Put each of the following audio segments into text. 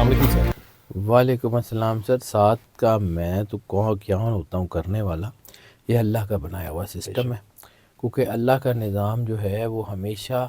علیکم سر. وعلیکم السلام سر. ساتھ کا میں تو کیا ہوتا ہوں کرنے والا، یہ اللہ کا بنایا ہوا سسٹم ہے، کیونکہ اللہ کا نظام جو ہے وہ ہمیشہ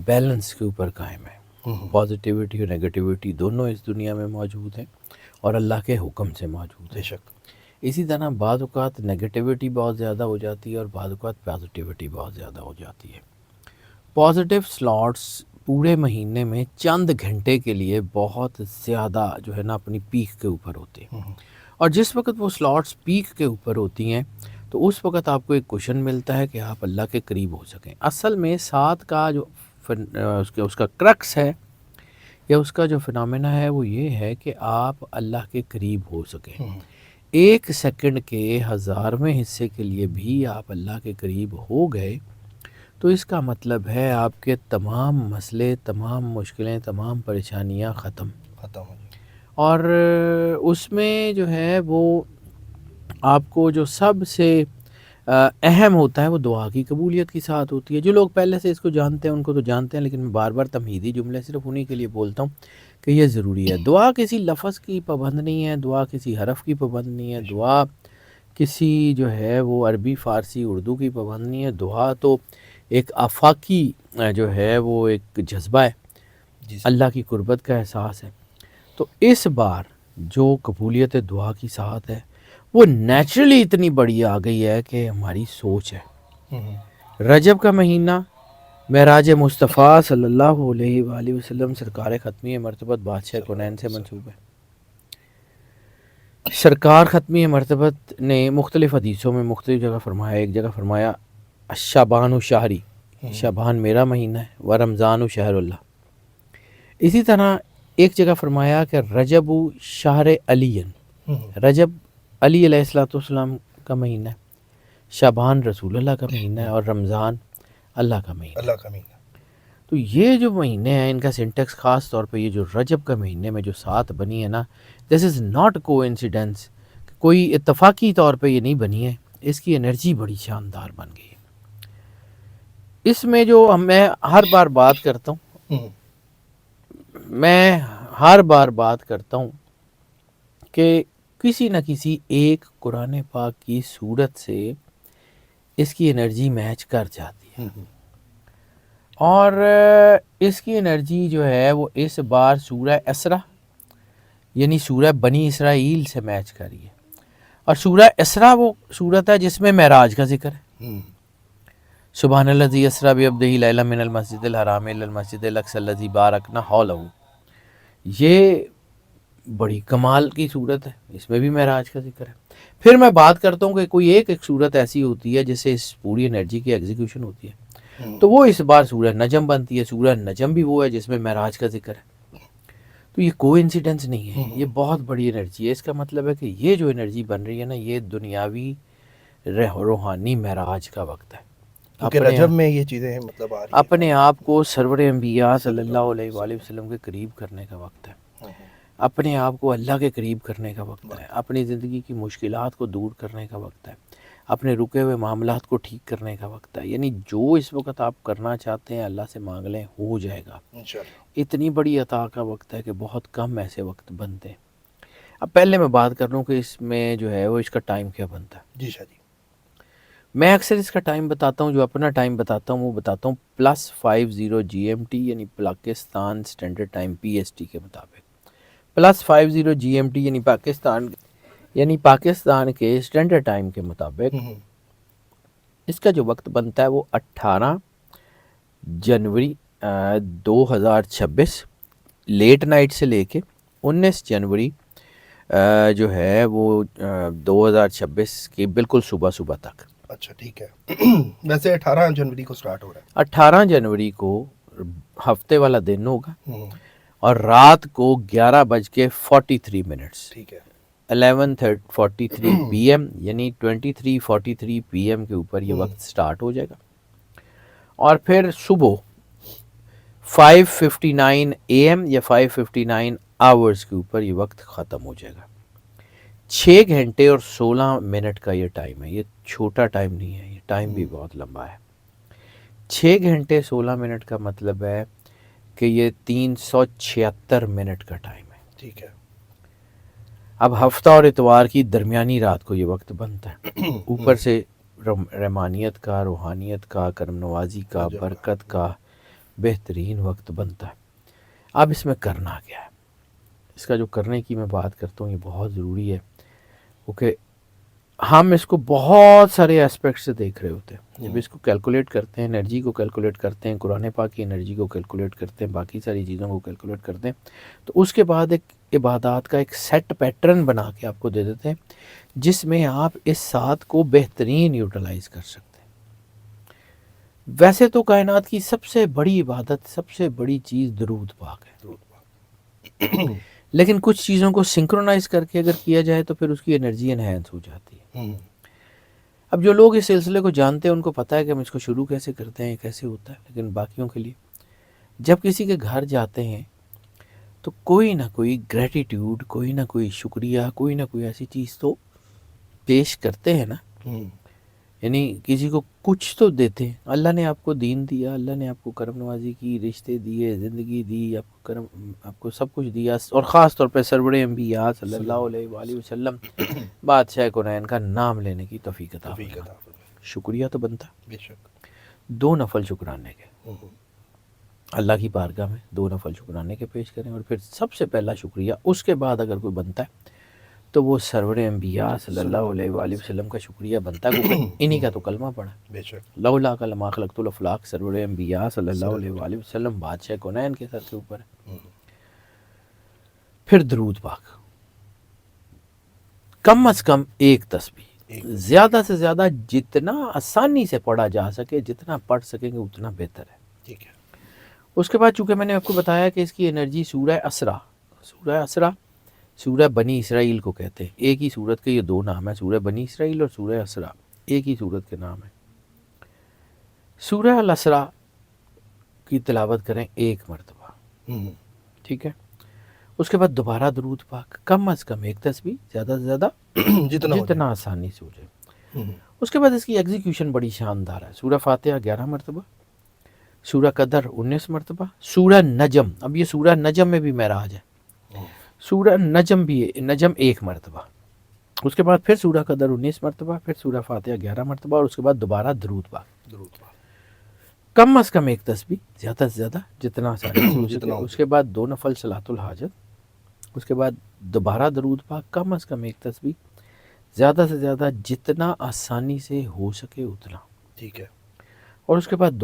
بیلنس کے اوپر قائم ہے. پازیٹیوٹی اور نیگیٹیوٹی دونوں اس دنیا میں موجود ہیں اور اللہ کے حکم سے موجود ہے. اسی طرح بعض اوقات نیگیٹیوٹی بہت زیادہ ہو جاتی ہے اور بعض اوقات پازیٹیوٹی بہت زیادہ ہو جاتی ہے. پازیٹیو سلاٹس پورے مہینے میں چند گھنٹے کے لیے بہت زیادہ جو ہے نا اپنی پیک کے اوپر ہوتے ہیں، اور جس وقت وہ سلاٹس پیک کے اوپر ہوتی ہیں تو اس وقت آپ کو ایک کوشن ملتا ہے کہ آپ اللہ کے قریب ہو سکیں. اصل میں ساتھ کا جو اس کا کرکس ہے یا اس کا جو فنامنا ہے وہ یہ ہے کہ آپ اللہ کے قریب ہو سکیں. ایک سیکنڈ کے 1000ویں حصے کے لیے بھی آپ اللہ کے قریب ہو گئے تو اس کا مطلب ہے آپ کے تمام مسئلے، تمام مشکلیں، تمام پریشانیاں ختم. اور اس میں جو ہے وہ آپ کو جو سب سے اہم ہوتا ہے وہ دعا کی قبولیت کی ساتھ ہوتی ہے. جو لوگ پہلے سے اس کو جانتے ہیں ان کو تو جانتے ہیں، لیکن میں بار بار تمہیدی جملے صرف انہی کے لیے بولتا ہوں کہ یہ ضروری ہے. دعا کسی لفظ کی پابند نہیں ہے، دعا کسی حرف کی پابند نہیں ہے، دعا کسی جو ہے وہ عربی فارسی اردو کی پابند نہیں ہے. دعا تو ایک آفاقی جو ہے وہ ایک جذبہ ہے، اللہ کی قربت کا احساس ہے. تو اس بار جو قبولیت دعا کی ساتھ ہے وہ نیچرلی اتنی بڑی آ گئی ہے کہ ہماری سوچ ہے. رجب کا مہینہ معراج مصطفیٰ صلی اللہ علیہ وآلہ وسلم سرکار ختمی مرتبت بادشاہ کونین سے منسوب ہے. سرکار ختمی مرتبت نے مختلف حدیثوں میں مختلف جگہ فرمایا. ایک جگہ فرمایا شعبان و شہری، شعبان میرا مہینہ ہے، و رمضان و شہر اللہ. اسی طرح ایک جگہ فرمایا کہ رجب و شہر علی، رجب علی علیہ السلام کا مہینہ ہے، شعبان رسول اللہ کا مہینہ ہے، اور رمضان اللہ کا مہینہ ہے. تو یہ جو مہینے ہیں ان کا سینٹیکس خاص طور پہ یہ جو رجب کا مہینے میں جو سات بنی ہے نا، دس از ناٹ کو انسیڈنس، کوئی اتفاقی طور پہ یہ نہیں بنی ہے، اس کی انرجی بڑی شاندار بن گئی ہے. اس میں جو میں ہر بار بات کرتا ہوں کہ کسی نہ کسی ایک قرآن پاک کی صورت سے اس کی انرجی میچ کر جاتی ہے، اور اس کی انرجی جو ہے وہ اس بار سورہ اسرا یعنی سورہ بنی اسرائیل سے میچ کری ہے. اور سورہ اسرا وہ صورت ہے جس میں معراج کا ذکر ہے. سبحان الذی اسری بعبدہ لیلا من المسجد الحرام الی المسجد الاقصی الذی بارکنا حولہ. یہ بڑی کمال کی صورت ہے، اس میں بھی معراج کا ذکر ہے. پھر میں بات کرتا ہوں کہ کوئی ایک صورت ایسی ہوتی ہے جس سے اس پوری انرجی کی ایگزیکیوشن ہوتی ہے، تو وہ اس بار سورہ نجم بنتی ہے. سورہ نجم بھی وہ ہے جس میں معراج کا ذکر ہے. تو یہ کوئی انسیڈنس نہیں ہے، یہ بہت بڑی انرجی ہے. اس کا مطلب ہے کہ یہ جو انرجی بن رہی ہے نا، یہ دنیاوی روحانی معراج کا وقت ہے. رجب میں یہ چیزیں مطلب آ رہی ہیں، اپنے آپ کو سرور انبیاء صلی اللہ علیہ وآلہ وسلم کے قریب کرنے کا وقت ہے، اپنے آپ کو اللہ کے قریب کرنے کا وقت ہے، اپنی زندگی کی مشکلات کو دور کرنے کا وقت ہے، اپنے رکے ہوئے معاملات کو ٹھیک کرنے کا وقت ہے. یعنی جو اس وقت آپ کرنا چاہتے ہیں اللہ سے مانگ لیں، ہو جائے گا. اتنی بڑی عطا کا وقت ہے کہ بہت کم ایسے وقت بنتے ہیں. اب پہلے میں بات کر رہا ہوں کہ اس میں جو ہے وہ اس کا ٹائم کیا بنتا ہے. جی شاہ جی. میں اکثر اس کا ٹائم بتاتا ہوں، جو اپنا ٹائم بتاتا ہوں وہ بتاتا ہوں +50 GMT یعنی پاکستان اسٹینڈرڈ ٹائم PST کے مطابق. +50 GMT یعنی پاکستان کے اسٹینڈرڈ ٹائم کے مطابق اس کا جو وقت بنتا ہے وہ 18 جنوری 2026 لیٹ نائٹ سے لے کے 19 جنوری جو ہے وہ 2026 کی بالکل صبح تک. اچھا ٹھیک ہے. ویسے 18 جنوری کو سٹارٹ ہو رہا ہے. 18 جنوری کو ہفتے والا دن ہوگا اور رات کو 11:43. ٹھیک ہے. 11:43 PM یعنی 23:43 PM کے اوپر یہ وقت سٹارٹ ہو جائے گا، اور پھر صبح 5:59 AM یا 5:59 آورز کے اوپر یہ وقت ختم ہو جائے گا. 6 گھنٹے اور 16 منٹ کا یہ ٹائم ہے. یہ چھوٹا ٹائم نہیں ہے، یہ ٹائم بھی بہت لمبا ہے. 6 گھنٹے 16 منٹ کا مطلب ہے کہ یہ 376 منٹ کا ٹائم ہے. ٹھیک ہے. اب ہفتہ اور اتوار کی درمیانی رات کو یہ وقت بنتا ہے. اوپر سے رحمانیت کا، روحانیت کا، کرم نوازی کا، برکت کا بہترین وقت بنتا ہے. اب اس میں کرنا کیا ہے؟ اس کا جو کرنے کی میں بات کرتا ہوں یہ بہت ضروری ہے، کیونکہ ہم اس کو بہت سارے ایسپیکٹ سے دیکھ رہے ہوتے ہیں. جب اس کو کیلکولیٹ کرتے ہیں، انرجی کو کیلکولیٹ کرتے ہیں، قرآن پاک کی انرجی کو کیلکولیٹ کرتے ہیں، باقی ساری چیزوں کو کیلکولیٹ کرتے ہیں، تو اس کے بعد ایک عبادات کا ایک سیٹ پیٹرن بنا کے آپ کو دے دیتے ہیں جس میں آپ اس ساتھ کو بہترین یوٹیلائز کر سکتے ہیں. ویسے تو کائنات کی سب سے بڑی عبادت، سب سے بڑی چیز درود پاک ہے، لیکن کچھ چیزوں کو سنکرونائز کر کے اگر کیا جائے تو پھر اس کی انرجی انہینس ہو جاتی ہے. اب جو لوگ اس سلسلے کو جانتے ہیں ان کو پتہ ہے کہ ہم اس کو شروع کیسے کرتے ہیں، کیسے ہوتا ہے. لیکن باقیوں کے لیے جب کسی کے گھر جاتے ہیں تو کوئی نہ کوئی گریٹیٹیوڈ، کوئی نہ کوئی شکریہ، کوئی نہ کوئی ایسی چیز تو پیش کرتے ہیں نا. یعنی کسی کو کچھ تو دیتے ہیں. اللہ نے آپ کو دین دیا، اللہ نے آپ کو کرم نوازی کی، رشتے دیے، زندگی دی، آپ کو سب کچھ دیا، اور خاص طور پہ سرور انبیاء صلی اللہ علیہ وآلہ وسلم بادشاہ کونین کا نام لینے کی توفیق عطا فرمائے. شکریہ تو بنتا بے شک. 2 نفل شکرانے کے اللہ کی بارگاہ میں 2 نفل شکرانے کے پیش کریں، اور پھر سب سے پہلا شکریہ اس کے بعد اگر کوئی بنتا ہے تو وہ سرور انبیاء صلی اللہ علیہ وآلہ وسلم کا شکریہ بنتا ہے، کیونکہ انہی کا تو کلمہ پڑھا. بے شک. لولا کلمہ خلقت الافلاق، سرور انبیاء صلی اللہ علیہ وآلہ وسلم بادشاہ کونین کے سر کے اوپر ہے. پھر درود پاک کم از کم 1 تسبیح، زیادہ سے زیادہ جتنا آسانی سے پڑھا جا سکے، جتنا پڑھ سکیں گے اتنا بہتر ہے. ٹھیک ہے. اس کے بعد چونکہ میں نے آپ کو بتایا کہ اس کی انرجی سورہ اسرا سورہ بنی اسرائیل کو کہتے ہیں. ایک ہی سورت کے یہ 2 نام ہیں، سورہ بنی اسرائیل اور سورہ اسرا، ایک ہی سورت کے نام ہیں. سورہ الاسرا کی تلاوت کریں 1 مرتبہ، ٹھیک ہے. اس کے بعد دوبارہ درود پاک کم از کم 1 تسبیح، زیادہ سے زیادہ جتنا آسانی سے ہو جائے. اس کے بعد اس کی ایگزیکیوشن بڑی شاندار ہے. سورہ فاتحہ 11 مرتبہ، سورہ قدر 19 مرتبہ، سورہ نجم، اب یہ سورہ نجم میں بھی معراج ہے، سورہ نجم 1 مرتبہ. اس کے بعد پھر سورہ قدر 19 مرتبہ، پھر سورہ فاتحہ 11 مرتبہ، اور اس کے بعد دوبارہ درود پاک کم از کم 1 تسبیح، زیادہ سے زیادہ جتنا آسانی سے ہو سکے. اس کے بعد 2 نفل صلاۃ الحاجت، اس کے بعد دوبارہ درود پاک کم از کم 1 تسبیح، زیادہ سے زیادہ جتنا آسانی سے ہو سکے اتنا. ٹھیک ہے. اور اس کے بعد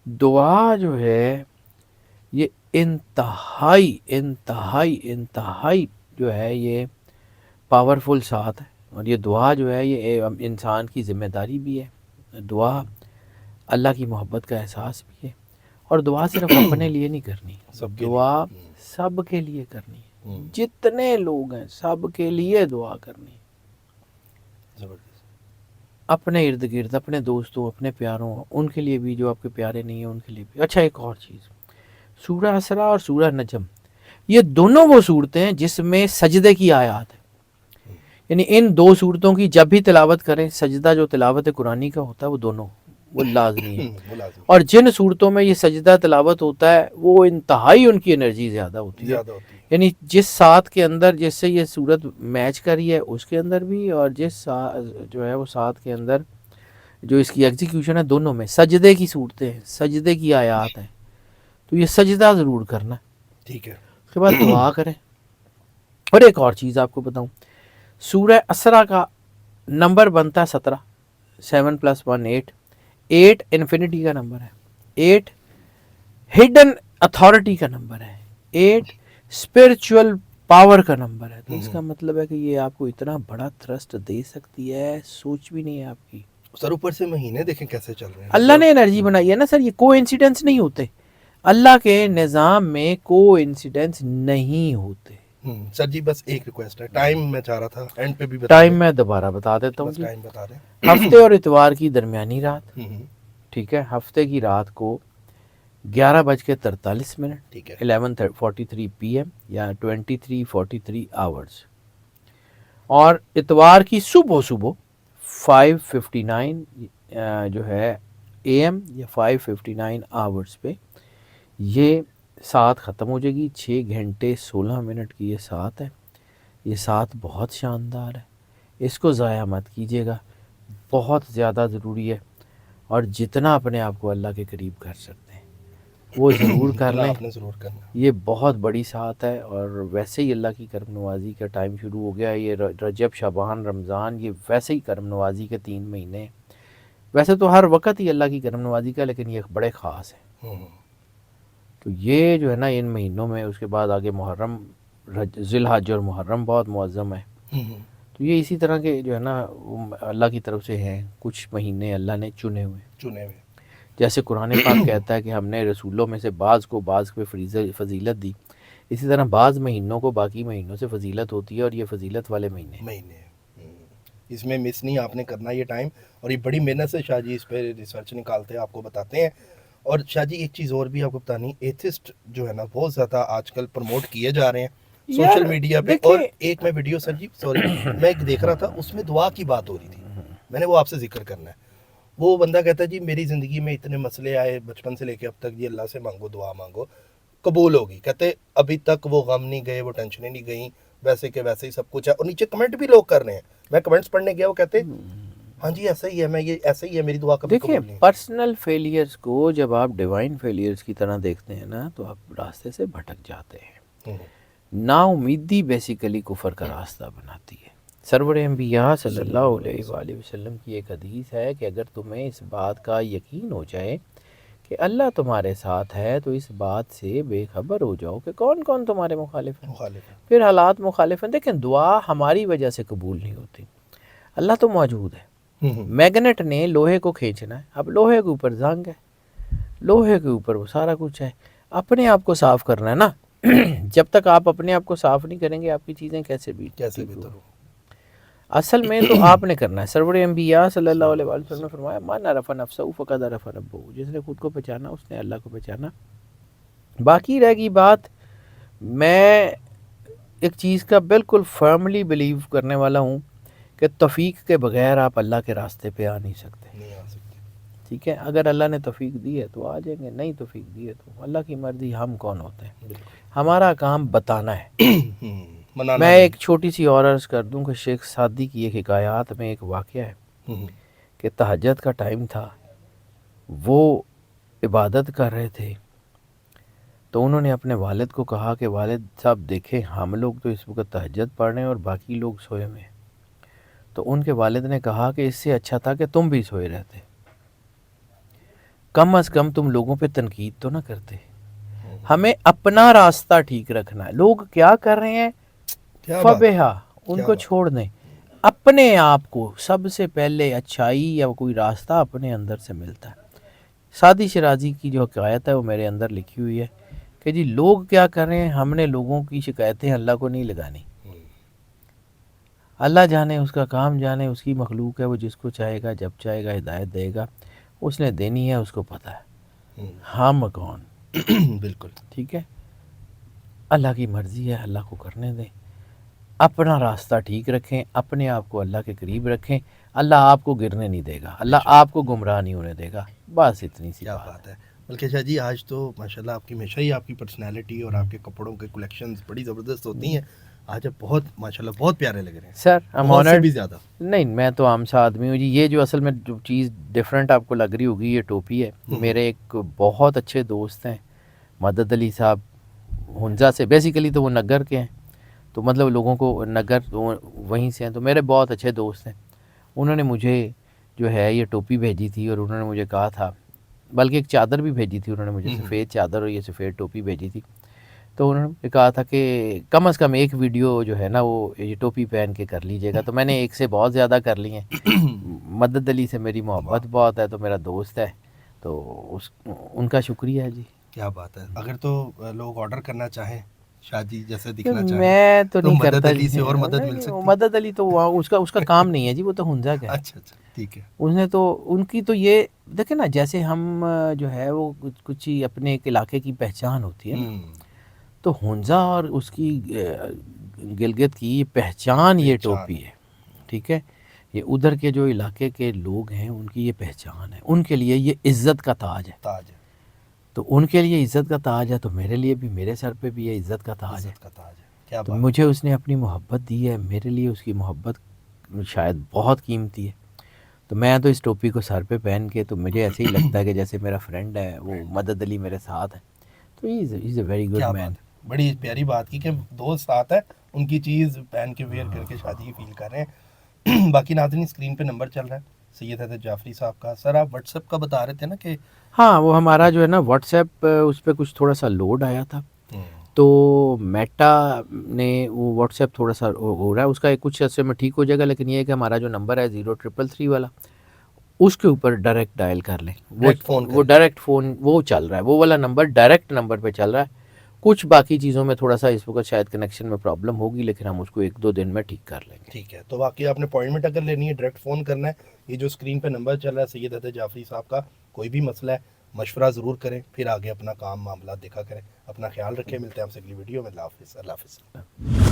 دعا جو ہے یہ انتہائی جو ہے یہ پاورفل ساتھ ہے. اور یہ دعا جو ہے یہ انسان کی ذمہ داری بھی ہے. دعا اللہ کی محبت کا احساس بھی ہے. اور دعا صرف اپنے لیے نہیں کرنی، دعا سب کے لیے کرنی ہے. جتنے لوگ ہیں سب کے لیے دعا کرنی ہے. اپنے ارد گرد، اپنے دوستوں، اپنے پیاروں، ان کے لیے بھی جو آپ کے پیارے نہیں ہیں ان کے لیے بھی. اچھا ایک اور چیز، سورہ اسرا اور سورہ نجم یہ دونوں وہ صورتیں ہیں جس میں سجدے کی آیات ہے. یعنی ان 2 صورتوں کی جب بھی تلاوت کریں، سجدہ جو تلاوت قرآنی کا ہوتا ہے وہ دونوں وہ لازمی ہے. اور جن صورتوں میں یہ سجدہ تلاوت ہوتا ہے وہ انتہائی ان کی انرجی زیادہ ہوتی ہے. یعنی جس ساتھ کے اندر جس سے یہ صورت میچ کری ہے اس کے اندر بھی، اور جس جو ہے وہ ساتھ کے اندر جو اس کی ایگزیکیوشن ہے دونوں میں سجدے کی صورتیں ہیں، سجدے کی آیات ہیں. تو یہ سجدہ ضرور کرنا ہے. ٹھیک ہے. اس کے بعد دعا کریں. اور ایک اور چیز آپ کو بتاؤں، سورہ اسرا کا نمبر بنتا ہے 17، 7 + 1 8. 8 انفینٹی کا نمبر ہے، 8 ہڈن اتھارٹی کا نمبر ہے، 8 اسپرچول پاور کا نمبر ہے. تو اس کا مطلب ہے کہ یہ آپ کو اتنا بڑا تھرسٹ دے سکتی ہے، سوچ بھی نہیں ہے آپ کی. سر اوپر سے مہینے دیکھیں کیسے چل رہے ہیں. اللہ نے انرجی بنائی ہے نا سر، یہ کو انسیڈنس نہیں ہوتے. اللہ کے نظام میں کو انسیڈنس نہیں ہوتے. سر جی بس ایک ریکویسٹ ہے، ٹائم میں چاہ رہا تھا اینڈ پہ بھی بتا ٹائم میں دوبارہ بتا دیتا ہوں. ٹائم بتا دیں. ہفتے اور اتوار کی درمیانی رات، ٹھیک ہے، ہفتے کی رات کو 11:43 ٹھیک ہے، 11:43 PM یا 23:43 آورز. اور اتوار کی صبح 5:59 جو ہے AM یا 5:59 آورز پہ یہ ساتھ ختم ہو جائے گی. 6 گھنٹے 16 منٹ کی یہ ساتھ ہے. یہ ساتھ بہت شاندار ہے, اس کو ضائع مت کیجیے گا, بہت زیادہ ضروری ہے. اور جتنا اپنے آپ کو اللہ کے قریب کر سکتے ہیں وہ ضرور کر اتنا لیں. آپ نے ضرور کرنا. یہ بہت بڑی ساتھ ہے, اور ویسے ہی اللہ کی کرم نوازی کا ٹائم شروع ہو گیا ہے. یہ رجب شعبان رمضان یہ ویسے ہی کرم نوازی کے 3 مہینے ہیں. ویسے تو ہر وقت ہی اللہ کی کرم نوازی کا, لیکن یہ بڑے خاص ہیں. تو یہ جو ہے نا ان مہینوں میں, اس کے بعد آگے محرم, ذی الحج اور محرم بہت معظم ہے. تو یہ اسی طرح کے جو ہے نا اللہ کی طرف سے ہیں کچھ مہینے اللہ نے چنے ہوئے. جیسے قرآن پاک کہتا ہے کہ ہم نے رسولوں میں سے بعض کو بعض پہ فضیلت دی, اسی طرح بعض مہینوں کو باقی مہینوں سے فضیلت ہوتی ہے, اور یہ فضیلت والے مہینے. اس میں مس نہیں آپ نے کرنا یہ ٹائم, اور یہ بڑی محنت سے شاہ جی اس پہ ریسرچ نکالتے ہیں, آپ کو بتاتے ہیں. اور شاہ جی ایک چیز اور بھی آپ کو بتانی, ایتھسٹ جو ہے نا بہت زیادہ آج کل پروموٹ کیے جا رہے ہیں سوشل میڈیا پہ. اور ایک میں ویڈیو سر جی سوری میں ایک دیکھ رہا تھا, اس میں دعا کی بات ہو رہی تھی, میں نے وہ آپ سے ذکر کرنا ہے. وہ بندہ کہتا ہے جی میری زندگی میں اتنے مسئلے آئے بچپن سے لے کے اب تک, جی اللہ سے مانگو دعا مانگو قبول ہوگی. کہتے ابھی تک وہ غم نہیں گئے, وہ ٹینشنیں نہیں گئیں, ویسے کہ ویسے ہی سب کچھ ہے. اور نیچے کمنٹ بھی لوگ کر رہے ہیں, میں کمنٹس پڑھنے گیا, وہ کہتے ہاں جی ایسا ہی ہے, میں یہ ایسا ہی ہے, میری دعا کبھی قبول نہیں. دیکھیں پرسنل فیلیئرز کو جب آپ ڈیوائن فیلیئرز کی طرح دیکھتے ہیں نا, تو آپ راستے سے بھٹک جاتے ہیں. نا امیدی بیسیکلی کفر کا راستہ بناتی ہے. سرور انبیاء صلی اللہ علیہ وآلہ وسلم کی ایک حدیث ہے کہ اگر تمہیں اس بات کا یقین ہو جائے کہ اللہ تمہارے ساتھ ہے, تو اس بات سے بے خبر ہو جاؤ کہ کون کون تمہارے مخالف ہیں. پھر حالات مخالف ہیں. دیکھیں دعا ہماری وجہ سے قبول نہیں ہوتی, اللہ تو موجود ہے. میگنیٹ نے لوہے کو کھینچنا ہے, اب لوہے کے اوپر زنگ ہے, لوہے کے اوپر وہ سارا کچھ ہے. اپنے آپ کو صاف کرنا ہے نا. جب تک آپ اپنے آپ کو صاف نہیں کریں گے, آپ کی چیزیں کیسے بہتر ہو. اصل میں تو آپ نے کرنا ہے. سرور انبیاء صلی اللہ علیہ وسلم نے فرمایا من عرف نفسہ فقد عرف ربہ, جس نے خود کو پہچانا اس نے اللہ کو پہچانا. باقی رہ گئی بات, میں ایک چیز کا بالکل فرملی بلیو کرنے والا ہوں کہ توفیق کے بغیر آپ اللہ کے راستے پہ آ نہیں سکتے. ٹھیک ہے, اگر اللہ نے توفیق دی ہے تو آ جائیں گے, نہیں توفیق دی ہے تو اللہ کی مرضی. ہم کون ہوتے ہیں, ہمارا کام بتانا ہے. میں ایک چھوٹی سی اور عرض کر دوں کہ شیخ سعدی کی ایک حکایات میں ایک واقعہ ہے کہ تہجد کا ٹائم تھا, وہ عبادت کر رہے تھے, تو انہوں نے اپنے والد کو کہا کہ والد صاحب دیکھیں ہم لوگ تو اس وقت تہجد پڑھ رہے ہیں اور باقی لوگ سوئے ہوئے ہیں. تو ان کے والد نے کہا کہ اس سے اچھا تھا کہ تم بھی سوئے رہتے, کم از کم تم لوگوں پہ تنقید تو نہ کرتے. ہمیں اپنا راستہ ٹھیک رکھنا ہے. لوگ کیا کر رہے ہیں فبہا, ان کو چھوڑ دیں. اپنے آپ کو سب سے پہلے اچھائی یا کوئی راستہ اپنے اندر سے ملتا ہے. سعدی شرازی کی جو حکایت ہے وہ میرے اندر لکھی ہوئی ہے کہ جی لوگ کیا کر رہے ہیں, ہم نے لوگوں کی شکایتیں اللہ کو نہیں لگانی. اللہ جانے, اس کا کام جانے, اس کی مخلوق ہے, وہ جس کو چاہے گا جب چاہے گا ہدایت دے گا, اس نے دینی ہے, اس کو پتہ ہے. ہم کون, بالکل ٹھیک ہے. اللہ کی مرضی ہے, اللہ کو کرنے دیں. اپنا راستہ ٹھیک رکھیں, اپنے آپ کو اللہ کے قریب رکھیں. اللہ آپ کو گرنے نہیں دے گا, اللہ آپ کو گمراہ نہیں ہونے دے گا. بس اتنی سی بات ہے. بلکہ شاہ جی آج تو ماشاءاللہ آپ کی ہمیشہ ہی آپ کی پرسنالٹی اور آپ کے کپڑوں کے کلیکشنز بڑی زبردست ہوتی ہیں. آج آپ بہت ماشاءاللہ بہت پیارے لگ رہے ہیں سر. بہت سے بھی زیادہ. نہیں, میں تو عام سا آدمی ہوں جی. یہ جو اصل میں جو چیز ڈیفرنٹ آپ کو لگ رہی ہوگی, یہ ٹوپی ہے. میرے ایک بہت اچھے دوست ہیں مدد علی صاحب, ہنزا سے. بیسیکلی تو وہ نگر کے ہیں, تو مطلب لوگوں کو نگر وہیں سے ہیں, تو میرے بہت اچھے دوست ہیں. انہوں نے مجھے جو ہے یہ ٹوپی بھیجی تھی, اور انہوں نے مجھے کہا تھا, بلکہ ایک چادر بھی بھیجی تھی انہوں نے مجھے, سفید چادر اور یہ سفید ٹوپی بھیجی تھی. تو انہوں نے کہا تھا کہ کم از کم ایک ویڈیو جو ہے نا وہ یہ ٹوپی پہن کے کر لیجیے گا. تو میں نے ایک سے بہت زیادہ کر لی ہیں. مدد علی سے میری محبت بہت ہے, تو میرا دوست ہے, تو ان کا شکریہ جی. کیا بات ہے. اگر تو لوگ آرڈر کرنا چاہیں شاہ جی جیسے دکھنا چاہیں, میں تو نہیں کرتا. مدد علی سے اور مدد مل سکتی. مدد علی تو اس کا کام نہیں ہے جی, وہ تو ہنزا کا ہے. اچھا ٹھیک ہے. اس نے تو ان کی تو یہ دیکھیں نا, جیسے ہم جو ہے وہ کچھ ہی اپنے ایک علاقے کی پہچان ہوتی ہے نا, تو ہنزا اور اس کی گلگت کی پہچان یہ ٹوپی ہے. ٹھیک ہے, یہ ادھر کے جو علاقے کے لوگ ہیں ان کی یہ پہچان ہے, ان کے لیے یہ عزت کا تاج ہے. تو ان کے لیے عزت کا تاج ہے، تو میرے لیے بھی، میرے سر پہ بھی یہ عزت کا تاج ہے. عزت کا تاج ہے. کیا تو بات. مجھے اس نے اپنی محبت دی ہے، میرے لیے اس کی محبت شاید بہت قیمتی ہے. تو میں تو اس ٹوپی کو سر پہ پہن کے تو مجھے ایسے ہی لگتا ہے کہ جیسے میرا فرینڈ ہے، وہ مدد علی میرے ساتھ ہے. تو ہی از اے ویری گڈ کیا مین. بات ہے. بڑی پیاری بات کی کہ دوست ساتھ ہے، ان کی چیز پہن کے ویئر کر کے شادی کی فیل کر رہے ہیں. باقی ناظرین اسکرین پہ نمبر چل رہا ہے سید حیدر جعفری صاحب کا. سر آپ واٹس ایپ کا بتا رہے تھے نا کہ ہاں، وہ ہمارا جو ہے نا واٹس ایپ، اس پہ کچھ تھوڑا سا لوڈ آیا تھا، تو میٹا نے وہ واٹس ایپ تھوڑا سا ہو رہا ہے، اس کا کچھ عرصے میں ٹھیک ہو جائے گا. لیکن یہ ہے کہ ہمارا جو نمبر ہے 0333 والا، اس کے اوپر ڈائریکٹ ڈائل کر لیں. ڈائریکٹ فون وہ ڈائریکٹ فون وہ چل رہا ہے، وہ والا نمبر ڈائریکٹ نمبر پہ چل رہا ہے. کچھ باقی چیزوں میں تھوڑا سا اس وقت شاید کنیکشن میں پرابلم ہوگی، لیکن ہم اس کو 1-2 دن میں ٹھیک کر لیں گے. ٹھیک ہے. تو باقی آپ نے اپوائنٹمنٹ اگر لینی ہے ڈائریکٹ فون کرنا ہے. یہ جو اسکرین پہ نمبر چل رہا ہے سید حیدر جعفری صاحب کا، کوئی بھی مسئلہ ہے مشورہ ضرور کریں، پھر آگے اپنا کام معاملات دیکھا کریں. اپنا خیال رکھیں. ملتے ہیں آپ سے اگلی ویڈیو میں. اللہ حافظ. اللہ حافظ.